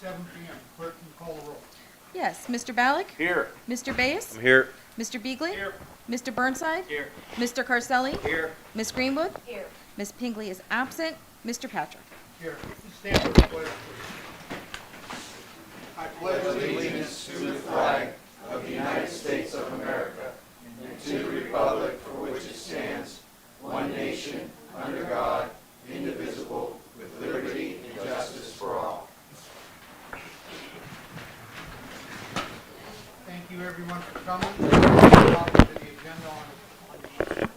7 p.m. Clerk, can you call the roll? Yes. Mr. Ballack? Here. Mr. Bayes? I'm here. Mr. Beagley? Here. Mr. Burnside? Here. Mr. Carselli? Here. Ms. Greenwood? Here. Ms. Pingley is absent. Mr. Patrick? Here. Stand for the pledge, please. I pledge allegiance to the flag of the United States of America and to the republic for which it stands, one nation, under God, indivisible, with liberty and justice for all. Thank you, everyone, for coming. Copy to the agenda on the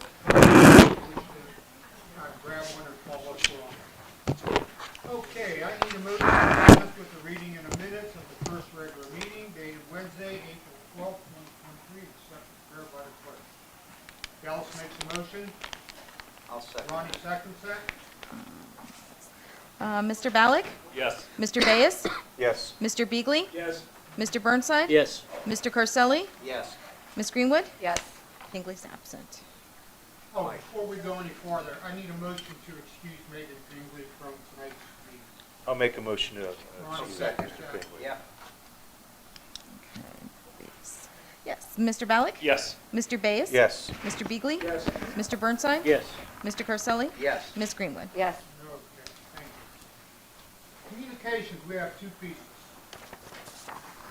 grab one or call what's wrong. Okay, I need a motion to dispense with the reading in the minutes of the first regular meeting dated Wednesday, April 12th, 2023, accepted prayer by the clerk. Gallus makes a motion. I'll second. Ronnie seconds that. Mr. Ballack? Yes. Mr. Bayes? Yes. Mr. Beagley? Yes. Mr. Burnside? Yes. Mr. Carselli? Yes. Ms. Greenwood? Yes. Pingley's absent. Oh, before we go any farther, I need a motion to excuse Megan Pingley from tonight's meeting. I'll make a motion to Ronnie excuse seconds Mr. that. Pingley. Yeah. Yes. Mr. Ballack? Yes. Mr. Bayes? Yes. Mr. Beagley? Yes. Mr. Burnside? Yes. Mr. Carselli? Yes. Ms. Greenwood? Yes. Okay, thank you. Communications, we have two pieces.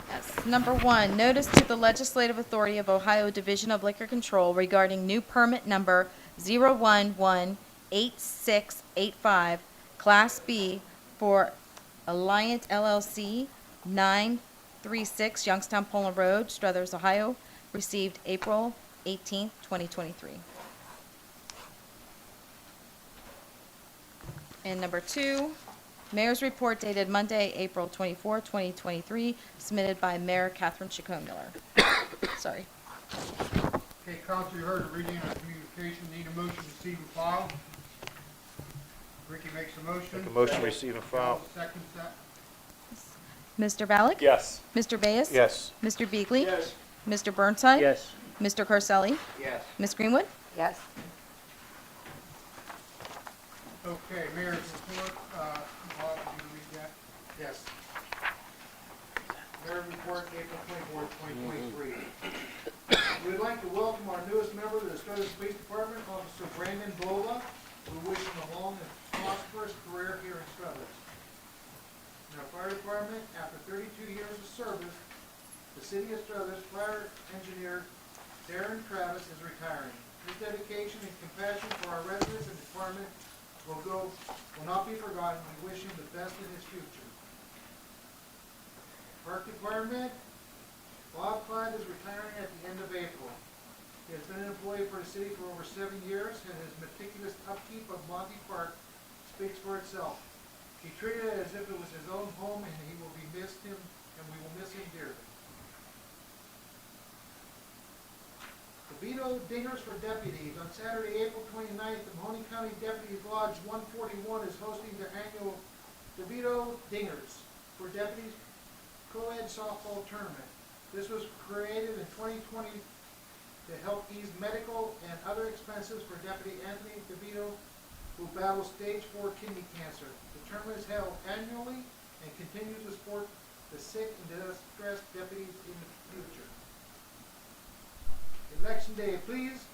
Yes. Number one, notice to the Legislative Authority of Ohio Division of Liquor Control regarding new permit number 0118685, Class B for Alliant LLC, 936 Youngstown Poland Road, Struthers, Ohio, received April 18, 2023. And number two, Mayor's report dated Monday, April 24, 2023, submitted by Mayor Catherine Chacon-Miller. Sorry. Okay, Council, you heard the reading of communication. Need a motion to receive and file. Ricky makes a motion. Make a motion to receive and file. Seconds that. Mr. Ballack? Yes. Mr. Bayes? Yes. Mr. Beagley? Yes. Mr. Burnside? Yes. Mr. Carselli? Yes. Ms. Greenwood? Yes. Okay, Mayor's report. Bob, will you read that? Yes. Mayor's report, April 24th, 2023. We'd like to welcome our newest member to the Struthers Police Department, Officer Brandon Bola. We wish him a long and prosperous career here in Struthers. In our fire department, after 32 years of service, the City of Struthers Fire Engineer Darren Travis is retiring. His dedication and compassion for our residents and department will not be forgotten. We wish him the best in his future. Park Department, Bob Clyde is retiring at the end of April. He has been an employee for the city for over 7 years, and his meticulous upkeep of Monty Park speaks for itself. He treated it as if it was his own home, and we will miss him dearly. DeVito Dingers for Deputies. On Saturday, April 29th, the Mahoney County Deputies Lodge 141 is hosting their annual DeVito Dingers for Deputies Co-Ed Softball Tournament. This was created in 2020 to help ease medical and other expenses for Deputy Anthony DeVito, who battles stage 4 kidney cancer. The tournament is held annually and continues to support the sick and distressed deputies in the future. Election Day, please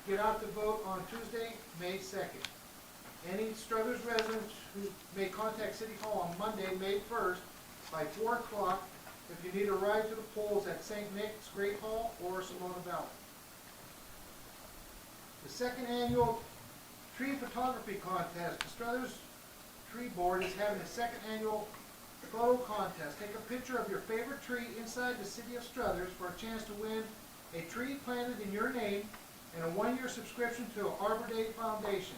get out to vote on Tuesday, May 2nd. Any Struthers residents who may contact City Hall on Monday, May 1st by 4 o'clock if you need a ride to the polls at St. Nick's Great Hall or Simona Valley. The second annual tree photography contest. The Struthers Tree Board is having a second annual photo contest. Take a picture of your favorite tree inside the city of Struthers for a chance to win a tree planted in your name and a 1-year subscription to Arbor Day Foundation.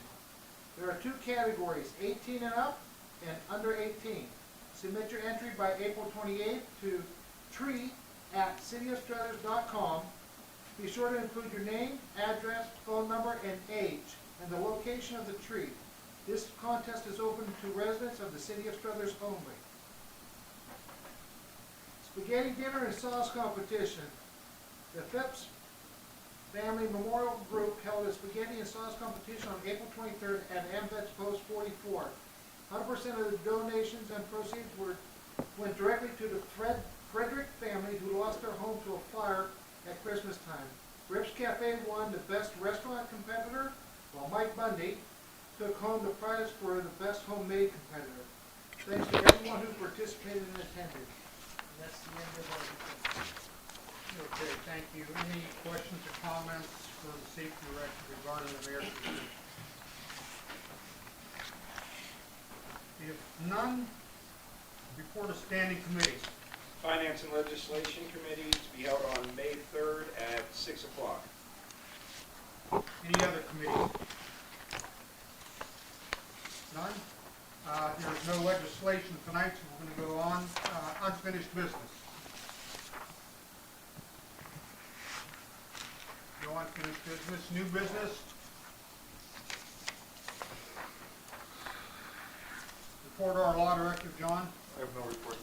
There are 2 categories, 18 and up and under 18. Submit your entry by April 28th to tree@cityofstruthers.com. Be sure to include your name, address, phone number, and age, and the location of the tree. This contest is open to residents of the City of Struthers only. Spaghetti dinner and sauce competition. The Phipps Family Memorial Group held a spaghetti and sauce competition on April 23rd at AMVETS Post 44. 100% of the donations and proceeds were went directly to the Frederick family who lost their home to a fire at Christmas time. Rip's Cafe won the Best Restaurant Competitor, while Mike Bundy took home the prize for the Best Homemade Competitor. Thanks to everyone who participated and attended. And that's the end of our report. Okay, thank you. Any questions or comments for the safety director regarding the mayor's report? If none, report of standing committees. Finance and Legislation Committee to be held on May 3rd at 6 o'clock. Any other committees? None? There's no legislation tonight, so we're going to go on. Unfinished business. No unfinished business. New business. Report our law director, John. I have no report.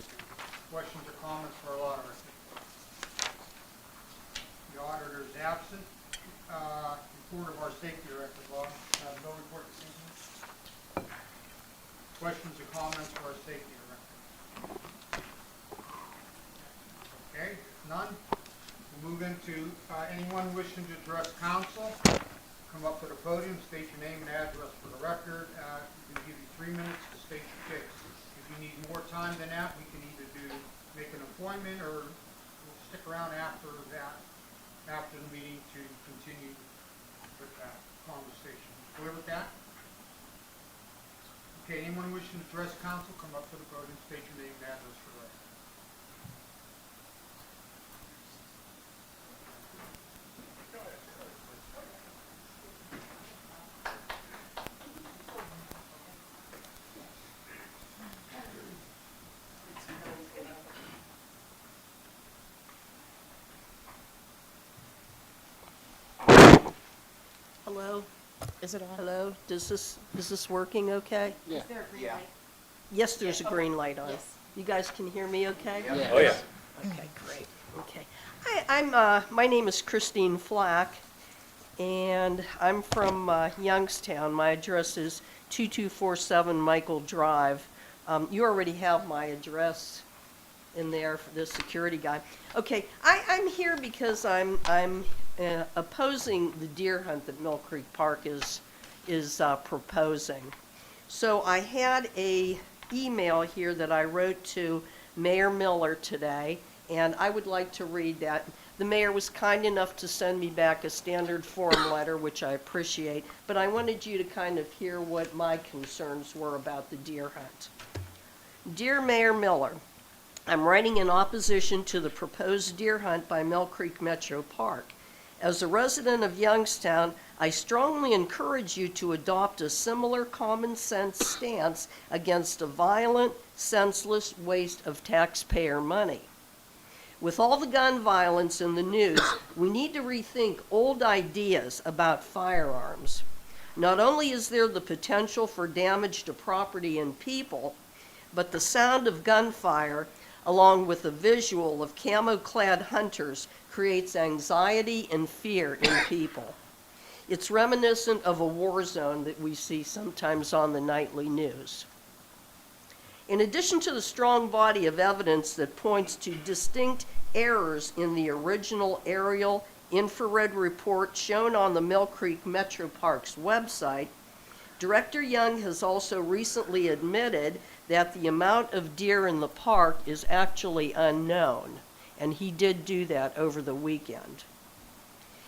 Questions or comments for our law director? The auditor is absent. Report of our safety director, Bob. No report this evening. Questions or comments for our safety director? Okay, if none, we'll move into anyone wishing to address council. Come up to the podium, state your name and address for the record. We can give you 3 minutes to state your case. If you need more time than that, we can either make an appointment or we'll stick around after the meeting to continue with that conversation. Clear with that? Okay, anyone wishing to address council, come up to the podium, state your name and address for the record. Hello, Is it on? hello, is this working okay? Is there a green light? Yes, there's a green light on. Yes. You guys can hear me okay? Oh, yeah. Okay, great, okay. My name is Christine Flack, and I'm from Youngstown. My address is 2247 Michael Drive. You already have my address in there for the security guy. Okay, I'm here because I'm opposing the deer hunt that Mill Creek Park is proposing. So I had a email here that I wrote to Mayor Miller today, and I would like to read that. The mayor was kind enough to send me back a standard form letter, which I appreciate, but I wanted you to kind of hear what my concerns were about the deer hunt. Dear Mayor Miller, I'm writing in opposition to the proposed deer hunt by Mill Creek Metro Park. As a resident of Youngstown, I strongly encourage you to adopt a similar common sense stance against a violent, senseless waste of taxpayer money. With all the gun violence in the news, we need to rethink old ideas about firearms. Not only is there the potential for damage to property and people, but the sound of gunfire, along with the visual of camo-clad hunters, creates anxiety and fear in people. It's reminiscent of a war zone that we see sometimes on the nightly news. In addition to the strong body of evidence that points to distinct errors in the original aerial infrared report shown on the Mill Creek Metro Parks website, Director Young has also recently admitted that the amount of deer in the park is actually unknown, and he did do that over the weekend.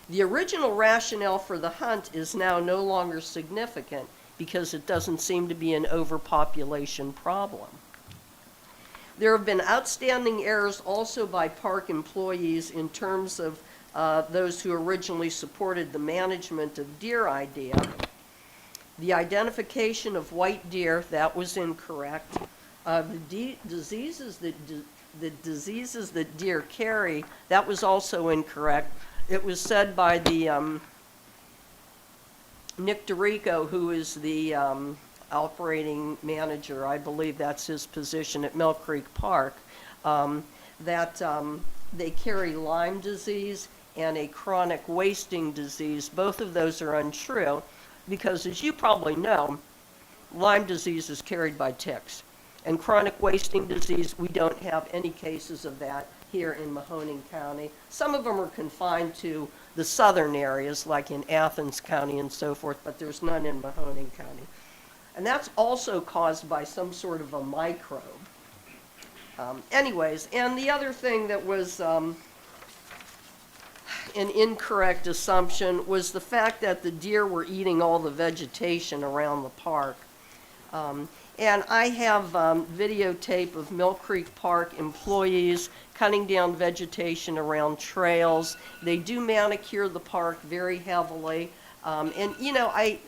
The original rationale for the hunt is now no longer significant because it doesn't seem to be an overpopulation problem. There have been outstanding errors also by park employees in terms of those who originally supported the management of deer idea. The identification of white deer, that was incorrect. The diseases that deer carry, that was also incorrect. It was said by the Nick DeRico, who is the operating manager, I believe that's his position at Mill Creek Park, that they carry Lyme disease and a chronic wasting disease. Both of those are untrue because, as you probably know, Lyme disease is carried by ticks. And chronic wasting disease, we don't have any cases of that here in Mahoning County. Some of them are confined to the southern areas, like in Athens County and so forth, but there's none in Mahoning County. And that's also caused by some sort of a microbe. Anyways, and the other thing that was an incorrect assumption was the fact that the deer were eating all the vegetation around the park. And I have videotape of Mill Creek Park employees cutting down vegetation around trails. They do manicure the park very heavily. And, you know, I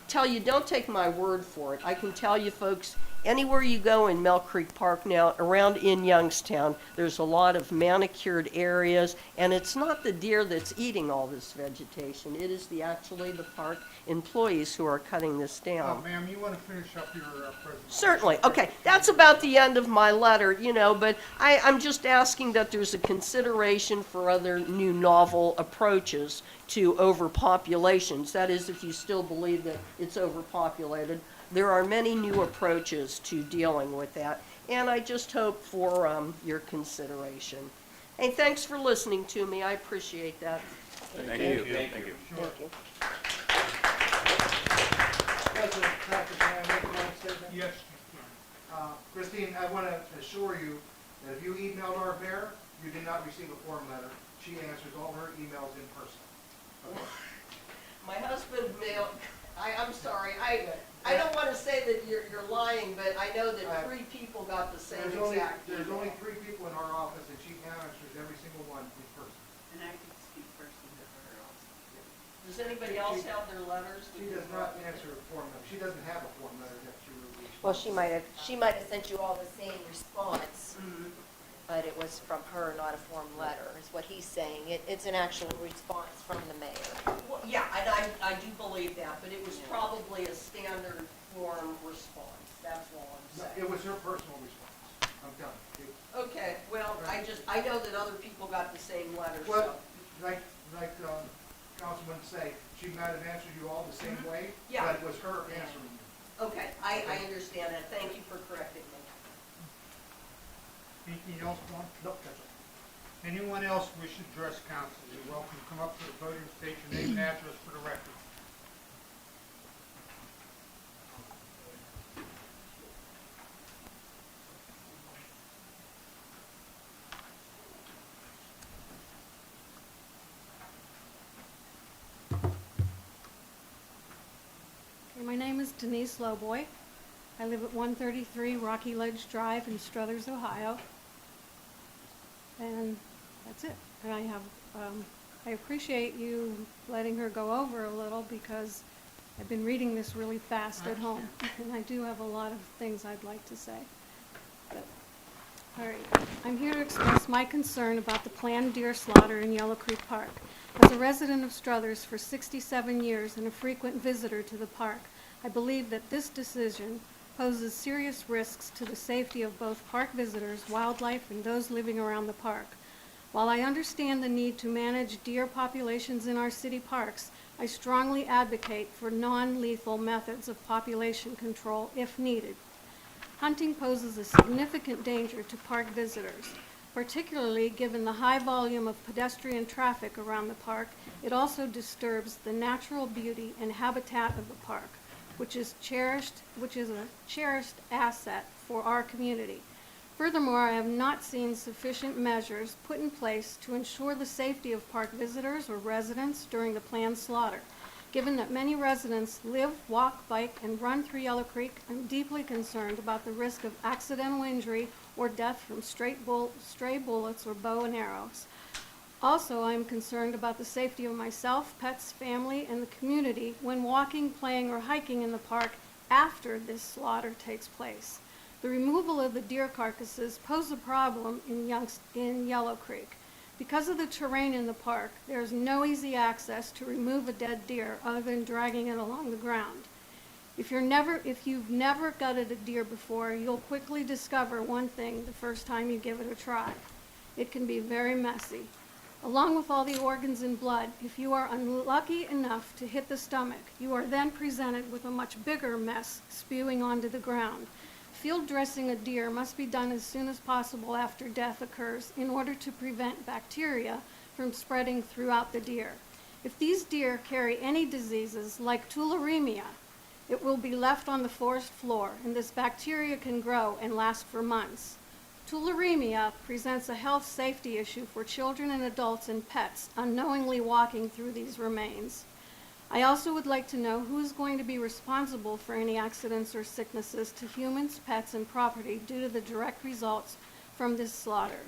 tell you, don't take my word for it. I can tell you, folks, anywhere you go in Mill Creek Park now, around in Youngstown, there's a lot of manicured areas, and it's not the deer that's eating all this vegetation. It is actually the park employees who are cutting this down. Ma'am, you want to finish up your presentation? Certainly. Okay, that's about the end of my letter, you know, but I'm just asking that there's a consideration for other new novel approaches to overpopulations. That is, if you still believe that it's overpopulated. There are many new approaches to dealing with that, and I just hope for your consideration. Hey, thanks for listening to me. I appreciate that. Thank you. Thank you. Thank you. President Patrick, can I make one statement? Yes, Christine, I want to assure you that if you emailed our mayor, you did not receive a form letter. She answers all her emails in person. Okay. My husband mailed, I'm sorry, I don't want to say that you're lying, but I know that 3 people got the same exact There's email. only 3 people in our office, and she answers every single one in person. And I can speak personally to her also. Does anybody else have their letters? She does not answer a form letter. She doesn't have a form letter that she released. Well, she might have sent you all the same response, but it was from her, not a form letter, is what he's saying. It's an actual response from the mayor. Well, yeah, and I do believe that, but it was probably a standard form response. That's all I'm No, saying. it was her personal response. I'm telling you. Okay, well, I know that other people got the same letter, so. Well, like Councilman say, she might have answered you all the same way, Yeah. but it was her answering you. Okay, I understand that. Thank you for correcting me. anything else, Mark? Nope, that's all. Anyone else wish to address council, you're welcome to come up to the podium, state your name and address for the record. Okay, my name is Denise Lowboy. I live at 133 Rocky Ledge Drive in Struthers, Ohio. And that's it. And I appreciate you letting her go over a little because I've been reading this really fast at home. And I do have a lot of things I'd like to say. But, all right, I'm here to express my concern about the planned deer slaughter in Yellow Creek Park. As a resident of Struthers for 67 years and a frequent visitor to the park, I believe that this decision poses serious risks to the safety of both park visitors, wildlife, and those living around the park. While I understand the need to manage deer populations in our city parks, I strongly advocate for non-lethal methods of population control if needed. Hunting poses a significant danger to park visitors, particularly given the high volume of pedestrian traffic around the park. It also disturbs the natural beauty and habitat of the park, which is a cherished asset for our community. Furthermore, I have not seen sufficient measures put in place to ensure the safety of park visitors or residents during the planned slaughter. Given that many residents live, walk, bike, and run through Yellow Creek, I'm deeply concerned about the risk of accidental injury or death from stray bullets or bow and arrows. Also, I am concerned about the safety of myself, pets, family, and the community when walking, playing, or hiking in the park after this slaughter takes place. The removal of the deer carcasses pose a problem in Yellow Creek. Because of the terrain in the park, there is no easy access to remove a dead deer other than dragging it along the ground. If you've never gutted a deer before, you'll quickly discover one thing the first time you give it a try. It can be very messy. Along with all the organs and blood, if you are unlucky enough to hit the stomach, you are then presented with a much bigger mess spewing onto the ground. field dressing a deer must be done as soon as possible after death occurs in order to prevent bacteria from spreading throughout the deer. If these deer carry any diseases like tularemia, it will be left on the forest floor, and this bacteria can grow and last for months. Tularemia presents a health safety issue for children and adults and pets unknowingly walking through these remains. I also would like to know who is going to be responsible for any accidents or sicknesses to humans, pets, and property due to the direct results from this slaughter.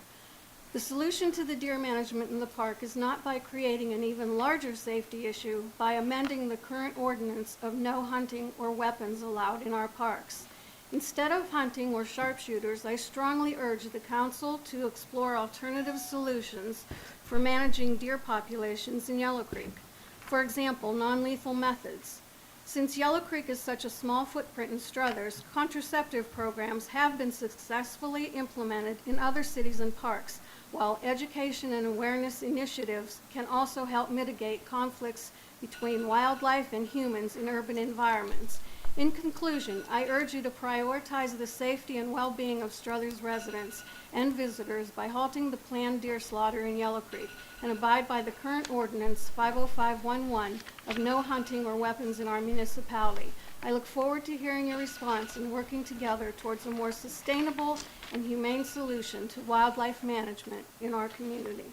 The solution to the deer management in the park is not by creating an even larger safety issue by amending the current ordinance of no hunting or weapons allowed in our parks. Instead of hunting or sharpshooters, I strongly urge the council to explore alternative solutions for managing deer populations in Yellow Creek. For example, non-lethal methods. Since Yellow Creek is such a small footprint in Struthers, contraceptive programs have been successfully implemented in other cities and parks, while education and awareness initiatives can also help mitigate conflicts between wildlife and humans in urban environments. In conclusion, I urge you to prioritize the safety and well-being of Struthers residents and visitors by halting the planned deer slaughter in Yellow Creek and abide by the current ordinance 50511 of no hunting or weapons in our municipality. I look forward to hearing your response and working together towards a more sustainable and humane solution to wildlife management in our community.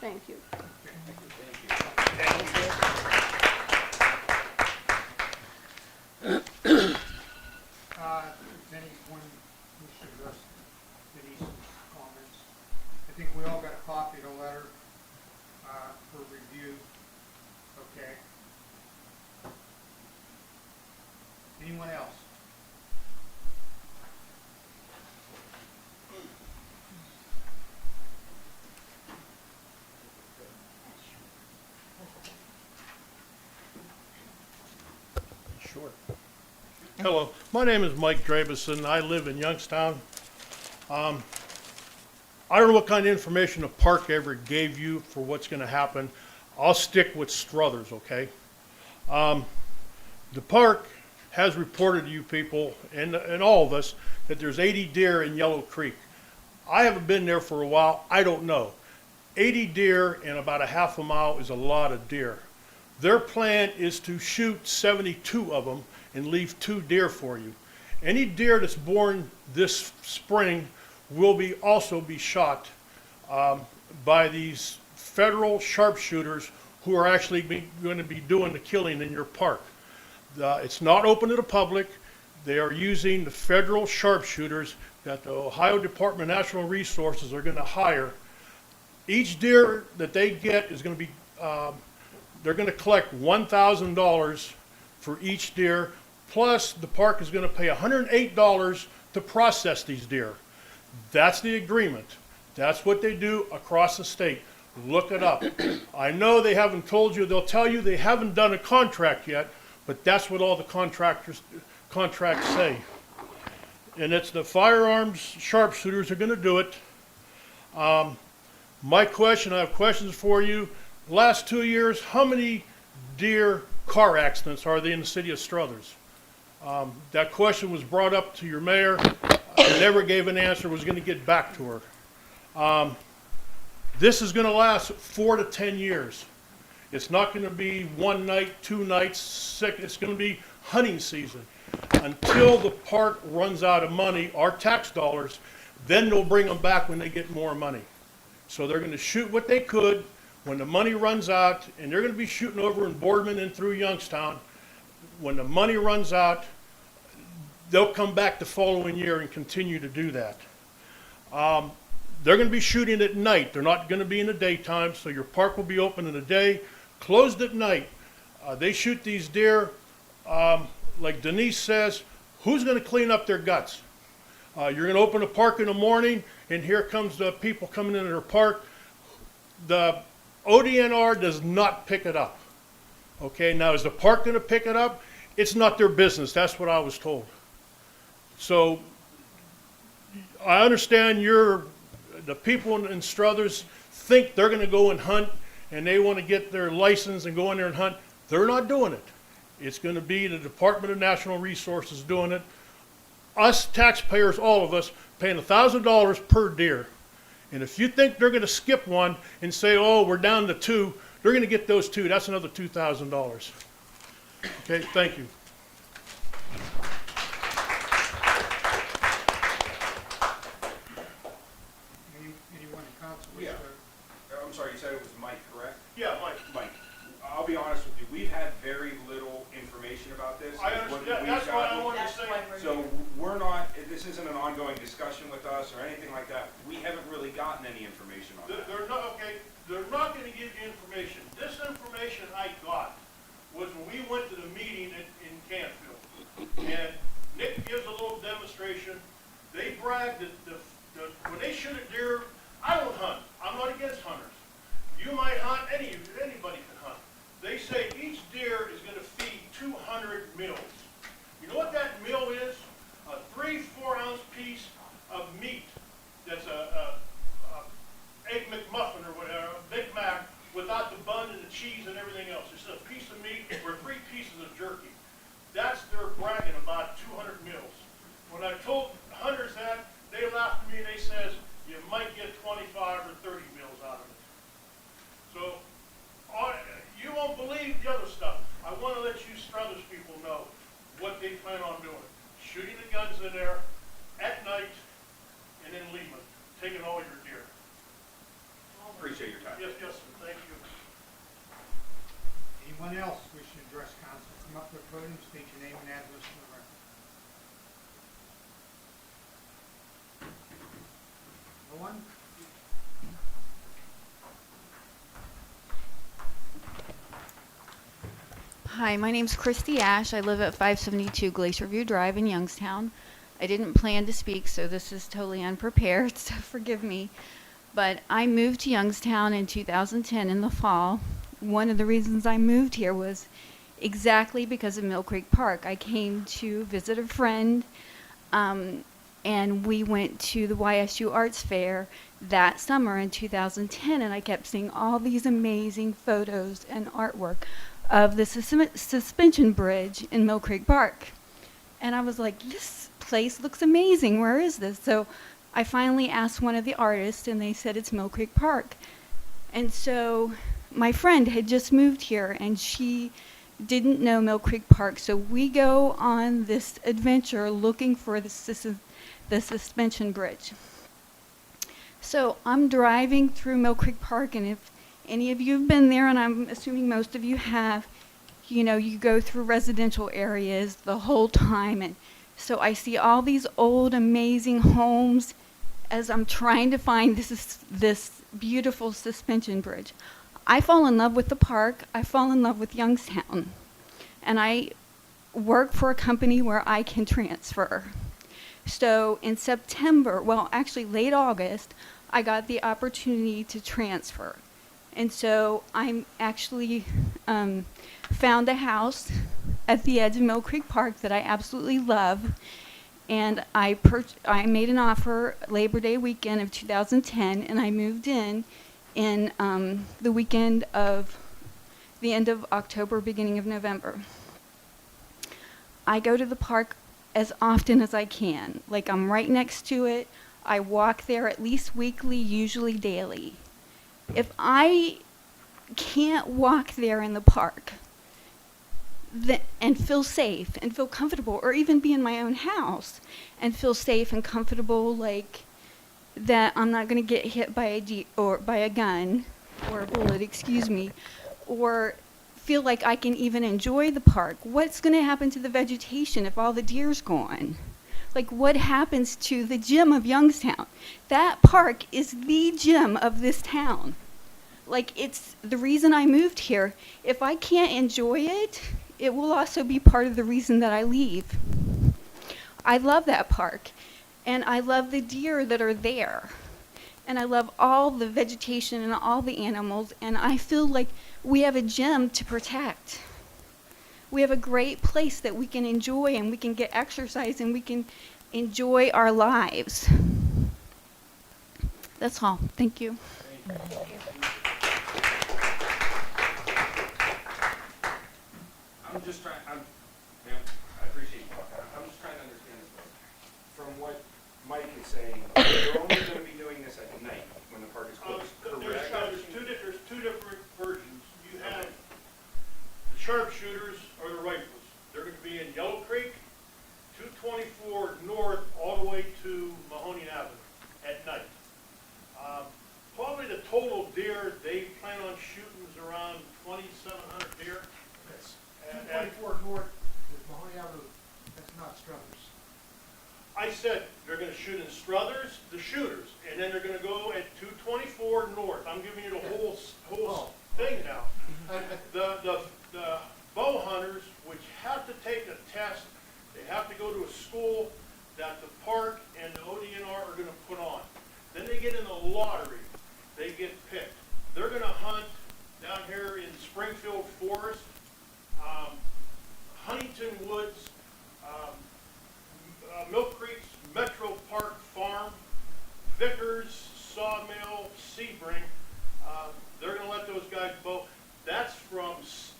Thank you. Does anyone wish to address Denise's comments? I think we all got a copy of the letter for review. Okay. Anyone else? Sure. Hello, my name is Mike Drabison. I live in Youngstown. I don't know what kind of information the park ever gave you for what's going to happen. I'll stick with Struthers, okay? The park has reported to you people and all of us that there's 80 deer in Yellow Creek. I haven't been there for a while. I don't know. 80 deer in about a half a mile is a lot of deer. Their plan is to shoot 72 of them and leave 2 deer for you. Any deer that's born this spring will also be shot by these federal sharpshooters who are actually going to be doing the killing in your park. It's not open to the public. They are using the federal sharpshooters that the Ohio Department of Natural Resources are going to hire. Each deer that they get is going to be they're going to collect $1,000 for each deer, plus the park is going to pay $108 to process these deer. That's the agreement. That's what they do across the state. Look it up. I know they haven't told you, they'll tell you they haven't done a contract yet, but that's what all the contracts say. And it's the firearms sharpshooters are going to do it. My question, I have questions for you. Last 2 years, how many deer car accidents are there in the city of Struthers? That question was brought up to your mayor. I never gave an answer, was going to get back to her. This is going to last 4 to 10 years. It's not going to be 1 night, 2 nights, it's going to be hunting season. Until the park runs out of money, our tax dollars, then they'll bring them back when they get more money. So they're going to shoot what they could. When the money runs out, and they're going to be shooting over in Boardman and through Youngstown, when the money runs out, they'll come back the following year and continue to do that. They're going to be shooting at night. They're not going to be in the daytime, so your park will be open in the day, closed at night. They shoot these deer, like Denise says, who's going to clean up their guts? You're going to open a park in the morning, and here comes the people coming into their park. The ODNR does not pick it up. Okay, now is the park going to pick it up? It's not their business. That's what I was told. So I understand the people in Struthers think they're going to go and hunt and they want to get their license and go in there and hunt. They're not doing it. It's going to be the Department of Natural Resources doing it. us taxpayers, all of us, paying $1,000 per deer. And if you think they're gonna skip one and say, oh, we're down to 2, they're gonna get those 2. That's another $2,000. Okay, thank you. Anyone in council wish Yeah. to? I'm sorry, you said it was Mike, correct? Yeah, Mike. Mike, I'll be honest with you, we've had very little information about this. I What understand, we've that's why I gotten- wanted to say. So we're not, this isn't an ongoing discussion with us or anything like that. We haven't really gotten any information on that. They're not, okay, they're not gonna give you information. This information I got was when we went to the meeting in Canfield. And Nick gives a little demonstration. They bragged that when they shoot a deer, I don't hunt. I'm not against hunters. You might hunt, anybody can hunt. They say each deer is gonna feed 200 meals. You know what that meal is? A 3-4 ounce piece of meat that's a Egg McMuffin or whatever, a Big Mac, without the bun and the cheese and everything else. It's a piece of meat or 3 pieces of jerky. That's their bragging about 200 meals. When I told hunters that, they laughed at me and they says, you might get 25 or 30 meals out of it. So, you won't believe the other stuff. I want to let you Struthers people know what they plan on doing. Shooting the guns in there at night and then leaving, taking all your deer. Appreciate your time. Yes, yes, sir, thank you. Anyone else wish to address council? Come up to the podium, state your name and address for the record. No one? Hi, my name's Christy Ash. I live at 572 Glacier View Drive in Youngstown. I didn't plan to speak, so this is totally unprepared, so forgive me. But I moved to Youngstown in 2010 in the fall. One of the reasons I moved here was exactly because of Mill Creek Park. I came to visit a friend, and we went to the YSU Arts Fair that summer in 2010, and I kept seeing all these amazing photos and artwork of the suspension bridge in Mill Creek Park. And I was like, this place looks amazing. Where is this? So I finally asked one of the artists, and they said it's Mill Creek Park. And so my friend had just moved here, and she didn't know Mill Creek Park. So we go on this adventure looking for the suspension bridge. So I'm driving through Mill Creek Park, and if any of you have been there, and I'm assuming most of you have, you know, you go through residential areas the whole time. And so I see all these old, amazing homes as I'm trying to find this beautiful suspension bridge. I fall in love with the park. I fall in love with Youngstown. And I work for a company where I can transfer. So in September, well, actually late August, I got the opportunity to transfer. And so I'm actually found a house at the edge of Mill Creek Park that I absolutely love. And I made an offer Labor Day weekend of 2010, and I moved in the weekend of the end of October, beginning of November. I go to the park as often as I can. Like, I'm right next to it. I walk there at least weekly, usually daily. If I can't walk there in the park and feel safe and feel comfortable, or even be in my own house and feel safe and comfortable, like that I'm not going to get hit by a gun or a bullet, excuse me, or feel like I can even enjoy the park, what's going to happen to the vegetation if all the deer's gone? Like, what happens to the gem of Youngstown? That park is the gem of this town. Like, it's the reason I moved here. If I can't enjoy it, it will also be part of the reason that I leave. I love that park, and I love the deer that are there, and I love all the vegetation and all the animals, and I feel like we have a gem to protect. We have a great place that we can enjoy, and we can get exercise, and we can enjoy our lives. That's all. Thank you. I'm just trying, ma'am, I appreciate you talking. I'm just trying to understand this. what Mike is saying, you're only gonna be doing this at night when the park is closed, correct? There's two different versions. You have the sharpshooters or the rifles. They're going to be in Yellow Creek, 224 north, all the way to Mahoning Avenue at night. Probably the total deer they plan on shooting is around 2,700 deer. Yes. And 224 north with Mahoney Avenue, that's not Struthers. I said they're going to shoot in Struthers, the shooters, and then they're going to go at 224 north. I'm giving you the whole thing now. The bow hunters, which have to take a test, they have to go to a school that the park and the ODNR are going to put on. Then they get in the lottery. They get picked. They're going to hunt down here in Springfield Forest, Huntington Woods, Mill Creek's Metro Park Farm, Vickers, Sawmill, Sebring. They're going to let those guys bow. That's from,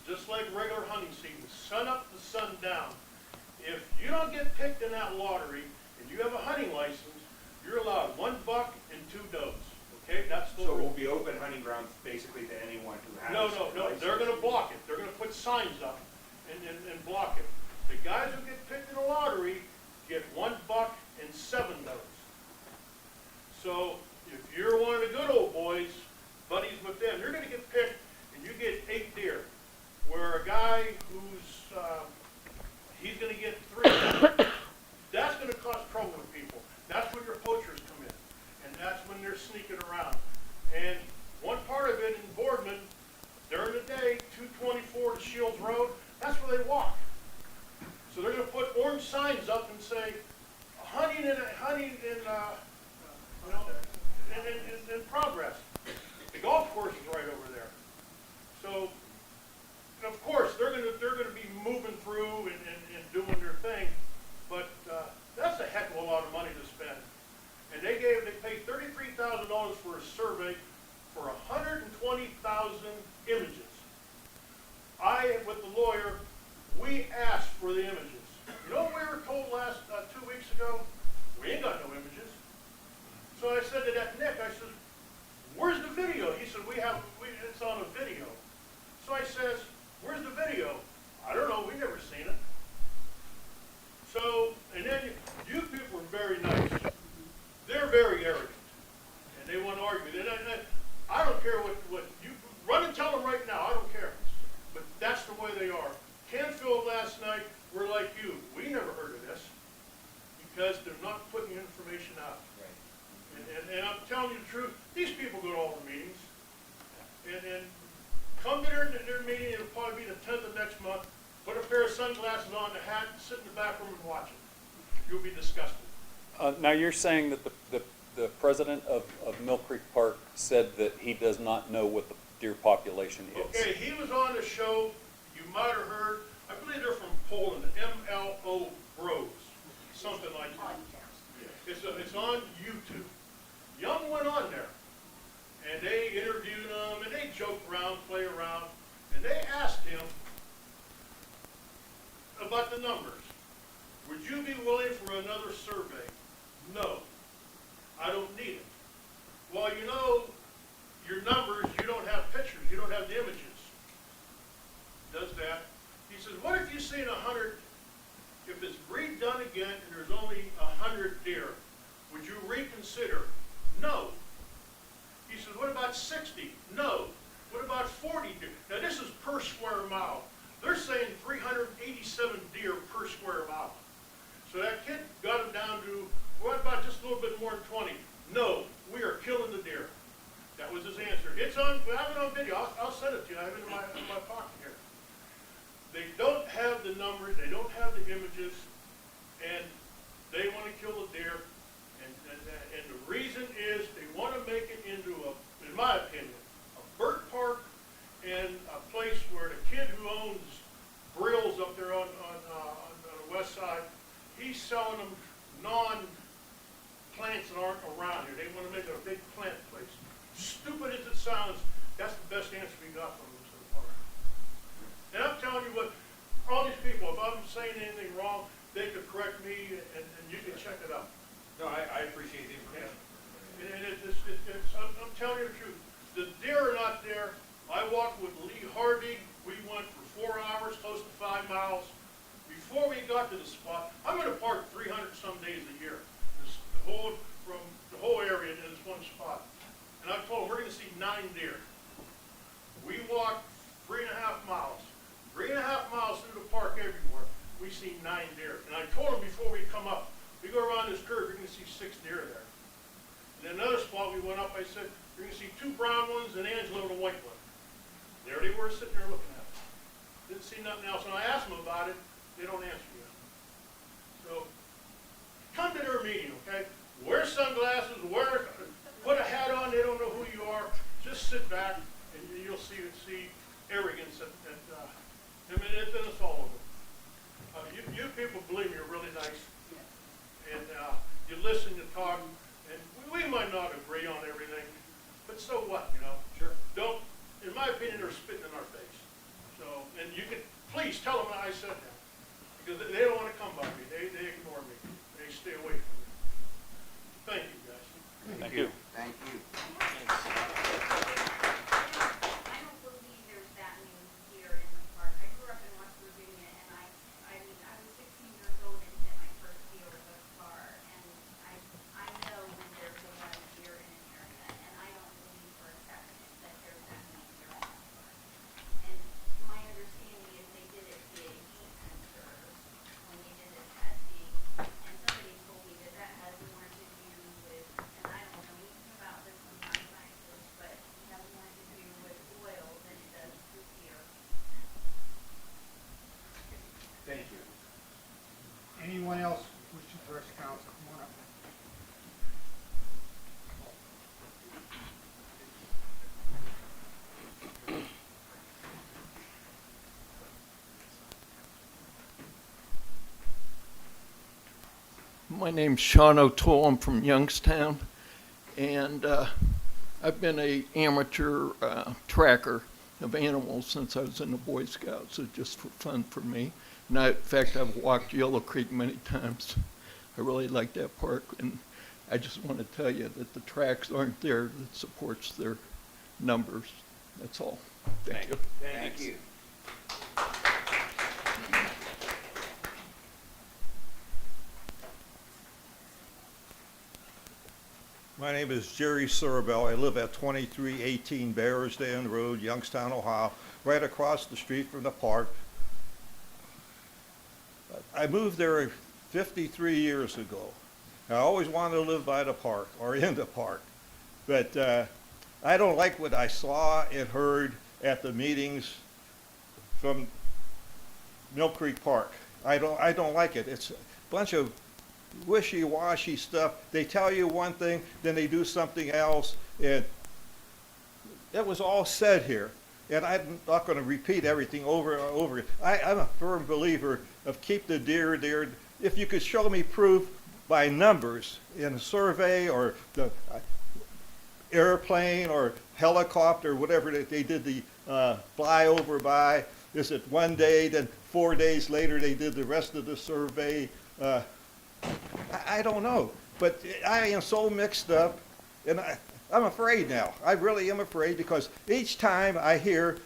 just like regular hunting season, sun up to sundown. If you don't get picked in that lottery and you have a hunting license, you're allowed 1 buck and 2 does. Okay, that's the So it rule. will be open hunting grounds basically to anyone who has. No, a license. they're going to block it. They're going to put signs up and block it. The guys who get picked in the lottery get 1 buck and 7 does. So if you're one of the good old boys, buddies with them, you're going to get picked and you get 8 deer. Where a guy who's, he's going to get 3. That's going to cause trouble with people. That's when your poachers come in. And that's when they're sneaking around. And one part of it in Boardman, during the day, 224 to Shields Road, that's where they walk. So they're going to put orange signs up and say, hunting in progress. The golf course is right over there. So, of course, they're going to be moving through and doing their thing, but that's a heck of a lot of money to spend. And they paid $33,000 for a survey for 120,000 images. With the lawyer, we asked for the images. You know what we were told last 2 weeks ago? We ain't got no images. So I said to that Nick, I said, where's the video? He said, it's on a video. So I says, where's the video? I don't know, we've never seen it. So, and then you people are very nice. They're very arrogant. And they want to argue. And I don't care what you, run and tell them right now, I don't care. But that's the way they are. Canfield last night, we're like you. We never heard of this. Because they're not putting information out. And I'm telling you the truth, these people go to all the meetings. And come to their meeting, it'll probably be the 10th of next month, put a pair of sunglasses on, a hat, sit in the back room and watch it. You'll be disgusted. Now, you're saying that the president of Mill Creek Park said that he does not know what the deer population is. Okay, he was on the show, you might have heard, I believe they're from Poland, MLO Bros, something like that. It's on YouTube. Young went on there, and they interviewed him, and they joked around, play around, and they asked him about the numbers. Would you be willing for another survey? No, I don't need it. Well, you know, your numbers, you don't have pictures, you don't have the images. Does that. He says, what if you seen 100, if it's redone again and there's only 100 deer, would you reconsider? No. He says, what about 60? No. What about 40 deer? Now this is per square mile. They're saying 387 deer per square mile. So that kid got him down to, what about just a little bit more than 20? No, we are killing the deer. That was his answer. It's on, I have it on video. I'll send it to you. I have it in my pocket here. They don't have the numbers, they don't have the images, and they want to kill the deer. And the reason is they want to make it into in my opinion, a bird park and a place where the kid who owns Brills up there on the west side, he's selling them non-plants that aren't around here. They want to make it a big plant place. Stupid as it sounds, that's the best answer we got from them so far. And I'm telling you what, all these people, if I'm saying anything wrong, they could correct me and you can check it out. I appreciate the information. And I'm telling you the truth. The deer are not there. I walked with Lee Hardy. We went for 4 hours, close to 5 miles. Before we got to the spot, I'm going to park 300 some days a year. From the whole area in this one spot. And I told them we're going to see 9 deer. We walked 3.5 miles. 3.5 miles through the park everywhere. We see 9 deer. And I told them before we come up, we go around this curve, you're going to see 6 deer there. And another spot we went up, I said, you're going to see 2 brown ones and Angelo the white one. There they were sitting there looking at us. Didn't see nothing else. When I asked them about it, they don't answer yet. So, come to their meeting, okay? Wear sunglasses, put a hat on, they don't know who you are. Just sit back and you'll see arrogance and then it's all over. You people, believe me, are really nice. And you listen, you talk, and we might not agree on everything, but so what, you know? Sure. Don't, in my opinion, they're spitting in our face. So, and you can, please tell them I said that. Because they don't want to come by me. They ignore me. They stay away from me. Thank you, guys. Thank you. Thank you. I don't believe there's that many here in the park. I grew up in West Virginia, and I mean, I was 16 years old and hit my first deer with a car, and I know when there's a lot of deer in an area, and I don't believe for a second that there's that many deer in the park. And my understanding is they did it via heat sensors when they did the testing, and somebody told me that that has more to do with, and I don't know anything about this, I'm not a scientist, but it has more to do with oil than it does with deer. Thank you. Anyone else wish to address council? Come on up. My name's Sean O'Toole. I'm from Youngstown, and I've been a amateur tracker of animals since I was in the Boy Scouts. It's just for fun for me. And in fact, I've walked Yellow Creek many times. I really like that park, and I just want to tell you that the tracks aren't there that supports their numbers. That's all. Thank you. Thank you. My name is Jerry Surabel. I live at 2318 Bearsdale Road, Youngstown, Ohio, right across the street from the park. I moved there 53 years ago. I always wanted to live by the park or in the park, but I don't like what I saw and heard at the meetings from Mill Creek Park. I don't like it. It's a bunch of wishy-washy stuff. They tell you one thing, then they do something else, and it was all said here. And I'm not going to repeat everything over and over. I'm a firm believer of keep the deer there. If you could show me proof by numbers in a survey or the airplane or helicopter, whatever that they did the flyover by, is it one day, then 4 days later they did the rest of the survey? I don't know, but I am so mixed up, and I'm afraid now. I really am afraid because each time I hear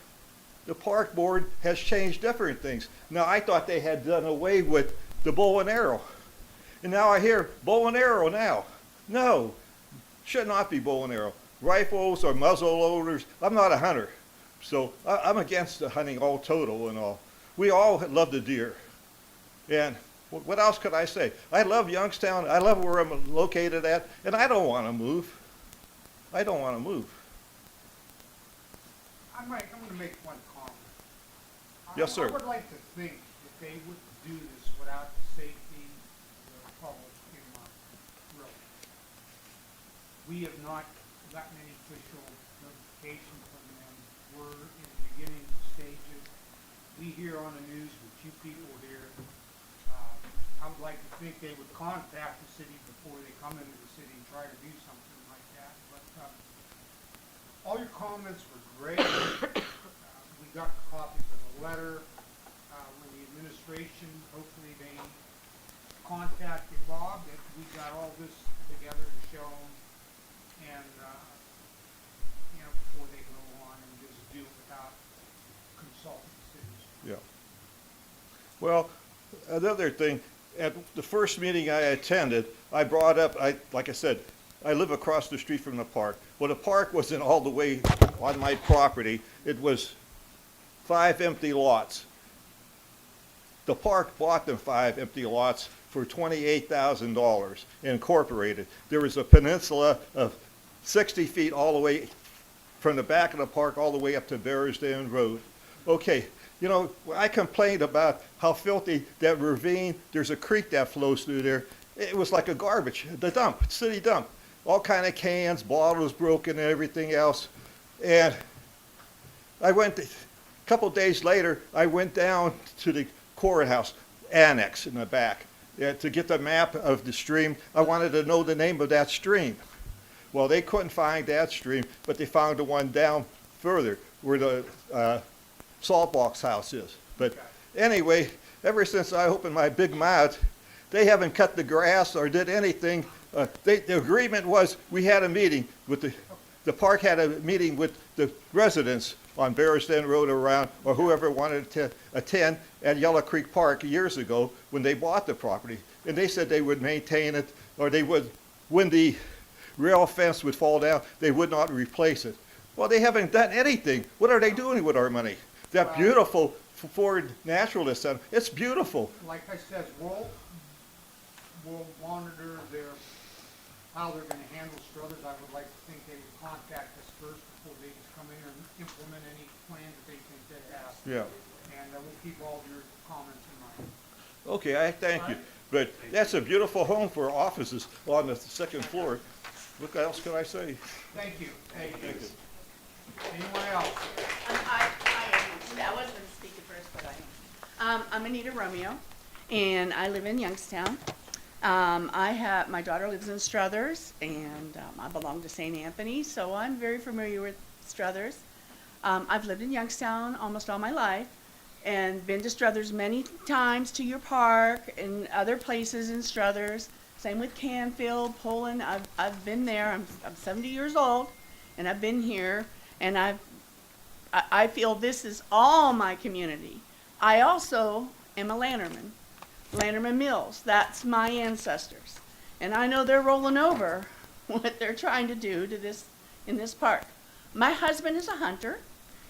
the park board has changed different things. Now, I thought they had done away with the bow and arrow, and now I hear bow and arrow now. No, should not be bow and arrow. Rifles or muzzle loaders. I'm not a hunter, so I'm against the hunting all total and all. We all love the deer, and what else could I say? I love Youngstown. I love where I'm located at, and I don't want to move. I don't want to move. I'm going to make one comment. Yes, sir. I would like to think that they would do this without the safety of the public in mind, really. We have not gotten any official notification from them. We're in the beginning stages. We hear on the news what you people hear. I would like to think they would contact the city before they come into the city and try to do something like that. But all your comments were great. We got copies of the letter. When the administration, hopefully they contacted Bob, that we got all this together to show them, and, before they go on and just do it without consulting cities. Yeah. Well, another thing, at the first meeting I attended, I brought up, like I said, I live across the street from the park. Well, the park wasn't all the way on my property. It was 5 empty lots. The park bought them 5 empty lots for $28,000 incorporated. There was a peninsula of 60 feet all the way from the back of the park all the way up to Barrisdale Road. Okay, I complained about how filthy that ravine, there's a creek that flows through there. It was like a garbage, the dump, city dump. All kind of cans, bottles broken and everything else. And a couple days later, I went down to the courthouse annex in the back to get the map of the stream. I wanted to know the name of that stream. Well, they couldn't find that stream, but they found the one down further where the salt box house is. But anyway, ever since I opened my big mouth, they haven't cut the grass or did anything. The agreement was we had a meeting with the park had a meeting with the residents on Barrisdale Road around, or whoever wanted to attend at Yellow Creek Park years ago when they bought the property. And they said they would maintain it, or they would, when the rail fence would fall down, they would not replace it. Well, they haven't done anything. What are they doing with our money? That beautiful Ford Naturalist Center, it's beautiful. Like I said, we'll monitor how they're gonna handle Struthers. I would like to think they would contact us first before they just come in and implement any plan that they think they have. Yeah. And we'll keep all of your comments in mind. Okay, I thank you. But that's a beautiful home for offices on the second floor. What else can I say? Thank you. Thank you. Anyone else? I was going to speak at first, but I am. I'm Anita Romeo, and I live in Youngstown. My daughter lives in Struthers, and I belong to St. Anthony, so I'm very familiar with Struthers. I've lived in Youngstown almost all my life, and been to Struthers many times, to your park and other places in Struthers. Same with Canfield, Poland. I've been there. I'm 70 years old, and I've been here, and I feel this is all my community. I also am a Lanterman. Lanterman Mills, that's my ancestors. And I know they're rolling over what they're trying to do to this in this park. My husband is a hunter.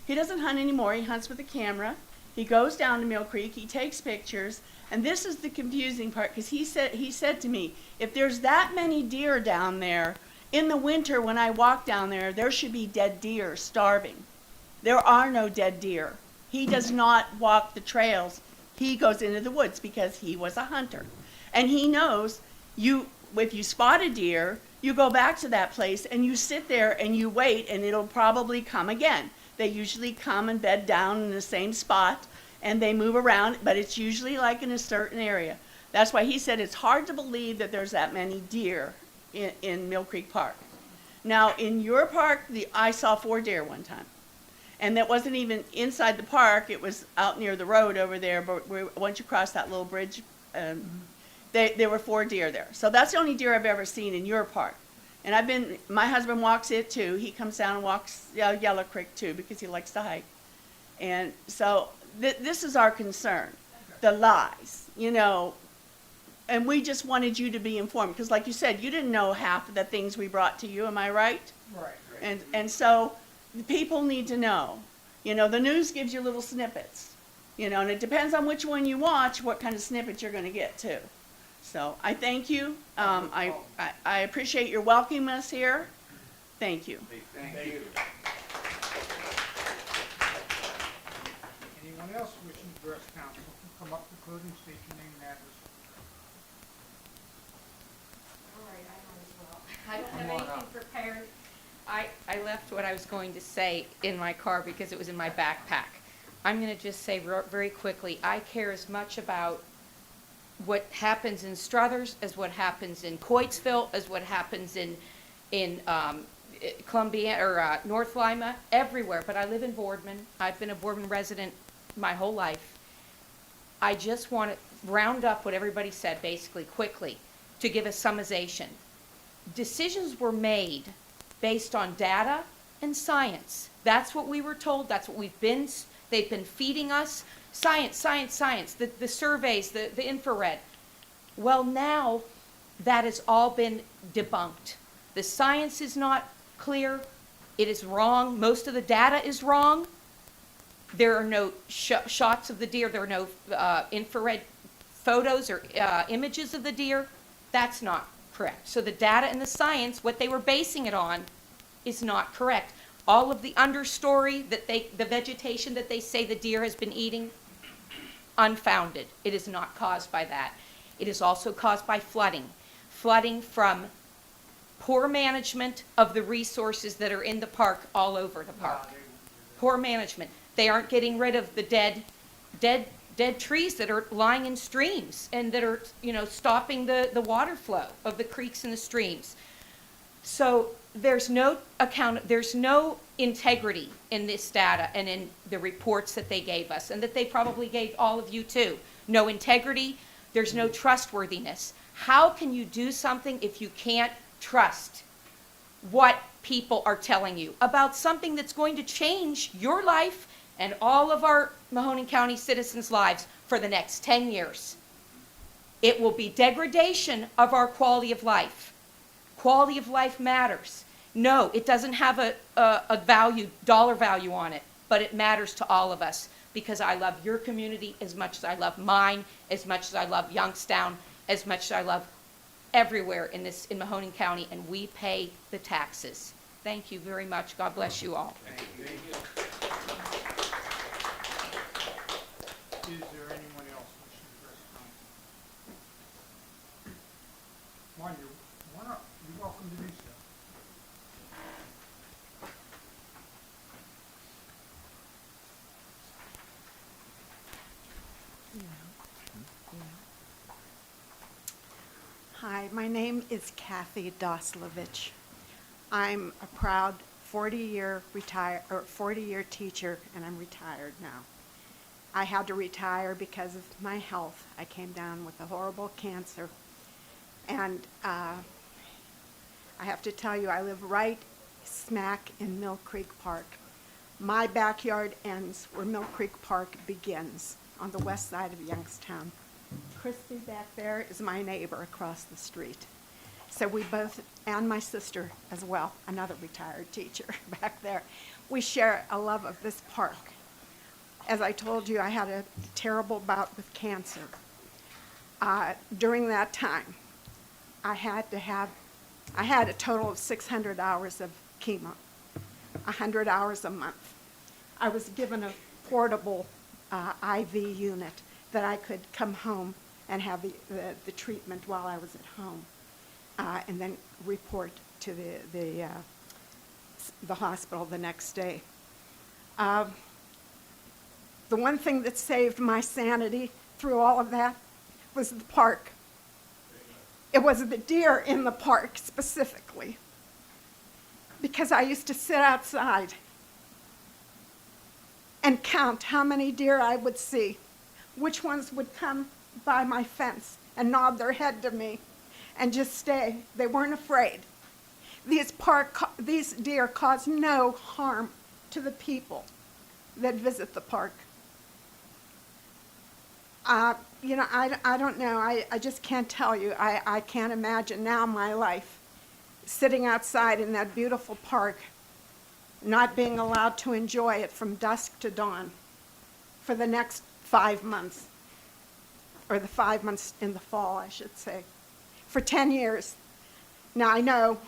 He doesn't hunt anymore, he hunts with a camera. He goes down to Mill Creek, he takes pictures, and this is the confusing part, because he said to me, if there's that many deer down there, in the winter when I walk down there should be dead deer starving. There are no dead deer. He does not walk the trails. He goes into the woods because he was a hunter. And he knows if you spot a deer, you go back to that place and you sit there and you wait, and it'll probably come again. They usually come and bed down in the same spot, and they move around, but it's usually like in a certain area. That's why he said it's hard to believe that there's that many deer in Mill Creek Park. Now, in your park, I saw 4 deer one time. And that wasn't even inside the park, it was out near the road over there, but once you cross that little bridge, there were 4 deer there. So that's the only deer I've ever seen in your park. And my husband walks it too. He comes down and walks Yellow Creek too, because he likes to hike. And so this is our concern, the lies, and we just wanted you to be informed, because like you said, you didn't know half of the things we brought to you, am I right? Right. And so the people need to know. The news gives you little snippets, and it depends on which one you watch, what kind of snippet you're going to get too. So I thank you. I appreciate your welcoming us here. Thank you. Thank you. Anyone else wishing to address council? Come up to the podium, state your name and address. All right, I know as well. I don't have anything prepared. I left what I was going to say in my car because it was in my backpack. I'm going to just say very quickly, I care as much about what happens in Struthers as what happens in Coatesville, as what happens in Columbia or North Lima, everywhere. But I live in Boardman. I've been a Boardman resident my whole life. I just want round up what everybody said basically quickly to give a summation. Decisions were made based on data and science. That's what we were told. That's what they've been feeding us. Science, science, science, the surveys, the infrared. Well, now that has all been debunked. The science is not clear. It is wrong. Most of the data is wrong. There are no shots of the deer. There are no infrared photos or images of the deer. That's not correct. So the data and the science, what they were basing it on, is not correct. All of the understory, the vegetation that they say the deer has been eating, unfounded. It is not caused by that. It is also caused by flooding. Flooding from poor management of the resources that are in the park, all over the park. Poor management. They aren't getting rid of the dead trees that are lying in streams and that are, stopping the water flow of the creeks and the streams. So there's no integrity in this data and in the reports that they gave us, and that they probably gave all of you too. No integrity, there's no trustworthiness. How can you do something if you can't trust what people are telling you about something that's going to change your life and all of our Mahoning County citizens' lives for the next 10 years? It will be degradation of our quality of life. Quality of life matters. No, it doesn't have a value, dollar value on it, but it matters to all of us, because I love your community as much as I love mine, as much as I love Youngstown, as much as I love everywhere in Mahoning County, and we pay the taxes. Thank you very much. God bless you all. Is there anyone else wishing to address council? One, you're welcome to do so. Hi, my name is Kathy Doslovich. I'm a proud 40-year teacher, and I'm retired now. I had to retire because of my health. I came down with a horrible cancer, and I have to tell you, I live right smack in Mill Creek Park. My backyard ends where Mill Creek Park begins, on the west side of Youngstown. Christy back there is my neighbor across the street. So we both, and my sister as well, another retired teacher back there, we share a love of this park. As I told you, I had a terrible bout with cancer. During that time, I had a total of 600 hours of chemo, 100 hours a month. I was given a portable IV unit that I could come home and have the treatment while I was at home, and then report to the hospital the next day. The one thing that saved my sanity through all of that was the park. It was the deer in the park specifically, because I used to sit outside and count how many deer I would see, which ones would come by my fence and nod their head to me and just stay. They weren't afraid. These deer cause no harm to the people that visit the park. I don't know. I just can't tell you. I can't imagine now my life sitting outside in that beautiful park, not being allowed to enjoy it from dusk to dawn for the next 5 months, or the 5 months in the fall, I should say, for 10 years. Now, I know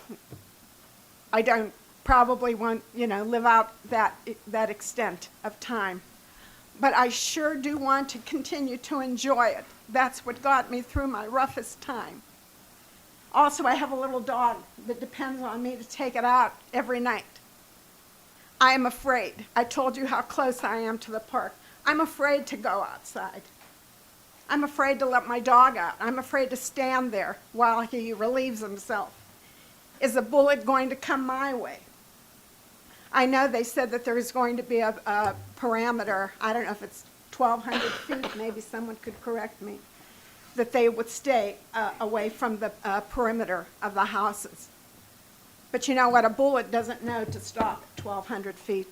I probably won't, live out that extent of time, but I sure do want to continue to enjoy it. That's what got me through my roughest time. Also, I have a little dog that depends on me to take it out every night. I am afraid. I told you how close I am to the park. I'm afraid to go outside. I'm afraid to let my dog out. I'm afraid to stand there while he relieves himself. Is a bullet going to come my way? I know they said that there is going to be a parameter. I don't know if it's 1,200 feet. Maybe someone could correct me. that they would stay away from the perimeter of the houses. But you know what? A bullet doesn't know to stop at 1,200 feet.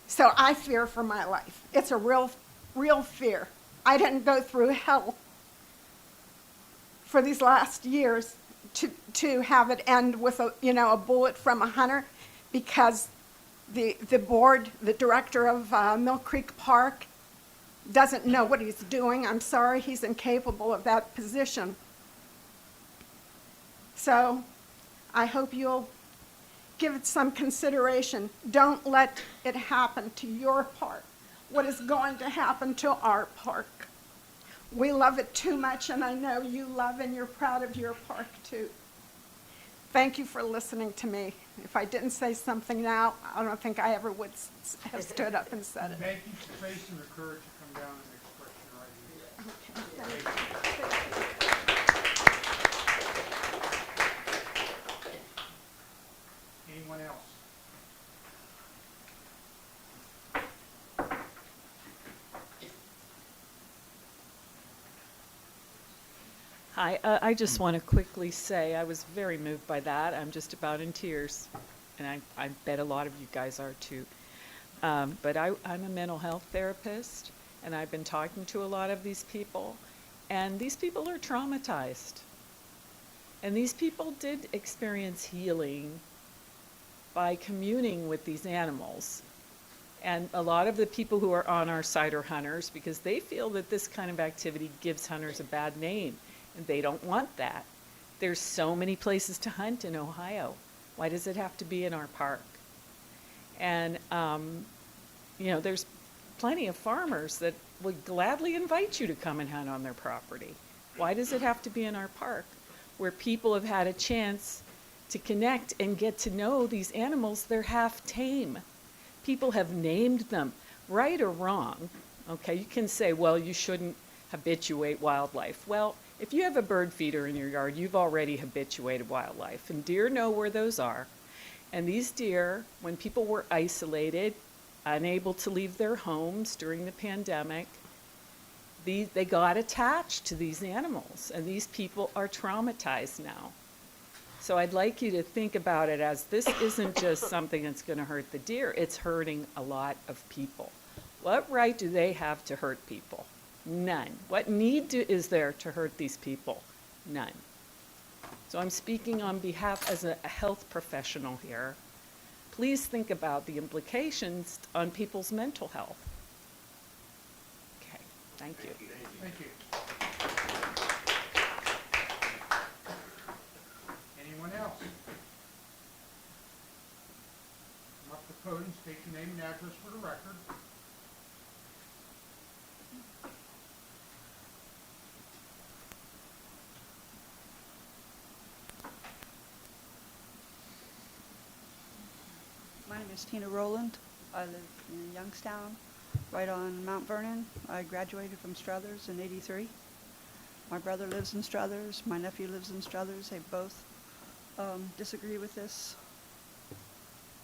So I fear for my life. It's a real fear. I didn't go through hell for these last years to have it end with a bullet from a hunter, because the board, the director of Mill Creek Park, doesn't know what he's doing. I'm sorry, he's incapable of that position. So I hope you'll give it some consideration. Don't let it happen to your park what is going to happen to our park. We love it too much, and I know you love and you're proud of your park too. Thank you for listening to me. If I didn't say something now, I don't think I ever would have stood up and said it. Thank you for facing the courage to come down and express your ideas. Anyone else? Hi, I just want to quickly say I was very moved by that. I'm just about in tears, and I bet a lot of you guys are too. But I'm a mental health therapist, and I've been talking to a lot of these people, and these people are traumatized. And these people did experience healing by communing with these animals. And a lot of the people who are on our site are hunters, because they feel that this kind of activity gives hunters a bad name. And they don't want that. There's so many places to hunt in Ohio. Why does it have to be in our park? And, there's plenty of farmers that would gladly invite you to come and hunt on their property. Why does it have to be in our park, where people have had a chance to connect and get to know these animals? They're half tame. People have named them, right or wrong. Okay, you can say, well, you shouldn't habituate wildlife. Well, if you have a bird feeder in your yard, you've already habituated wildlife, and deer know where those are. And these deer, when people were isolated, unable to leave their homes during the pandemic, they got attached to these animals, and these people are traumatized now. So I'd like you to think about it as this isn't just something that's going to hurt the deer, it's hurting a lot of people. What right do they have to hurt people? None. What need is there to hurt these people? None. So I'm speaking on behalf as a health professional here. Please think about the implications on people's mental health. Okay, thank you. Thank you. Anyone else? Come up to the podium, state your name and address for the record. My name is Tina Rowland. I live in Youngstown, right on Mount Vernon. I graduated from Struthers in '83. My brother lives in Struthers. My nephew lives in Struthers. They both disagree with this.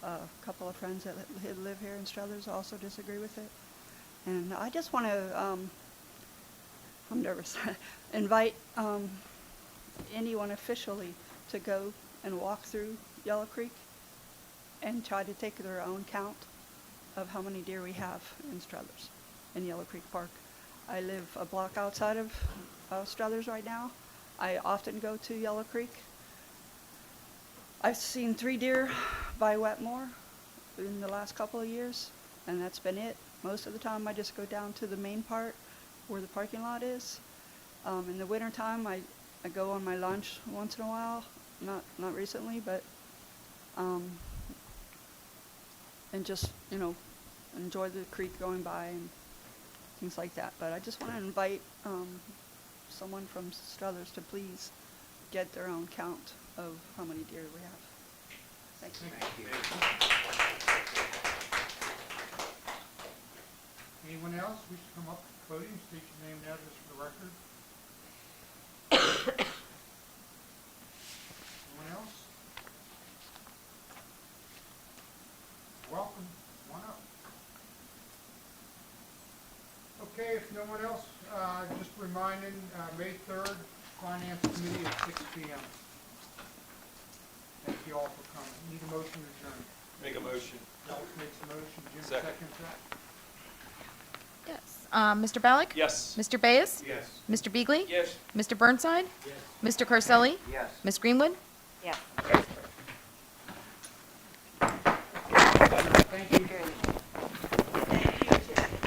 A couple of friends that live here in Struthers also disagree with it. And I just want to, I'm nervous, invite anyone officially to go and walk through Yellow Creek and try to take their own count of how many deer we have in Struthers, in Yellow Creek Park. I live a block outside of Struthers right now. I often go to Yellow Creek. I've seen 3 deer by Wetmore in the last couple of years, and that's been it. Most of the time I just go down to the main part where the parking lot is. In the wintertime I go on my lunch once in a while, not recently, but and just, enjoy the creek going by and things like that. But I just want to invite someone from Struthers to please get their own count of how many deer we have. Thank you. Anyone else wish to come up to the podium, state your name and address for the record? Anyone else? Welcome. Come on up. Okay, if no one else just reminding, May 3rd, Finance Committee at 6 PM. Thank you all for coming. Need a motion to adjourn. Make a motion. Alex makes a motion, Jim Second. seconds that. Yes. Mr. Ballack? Yes. Mr. Bayes? Yes. Mr. Beagley? Yes. Mr. Burnside? Mr. Carselli? Yes. Ms. Greenwood? Yes.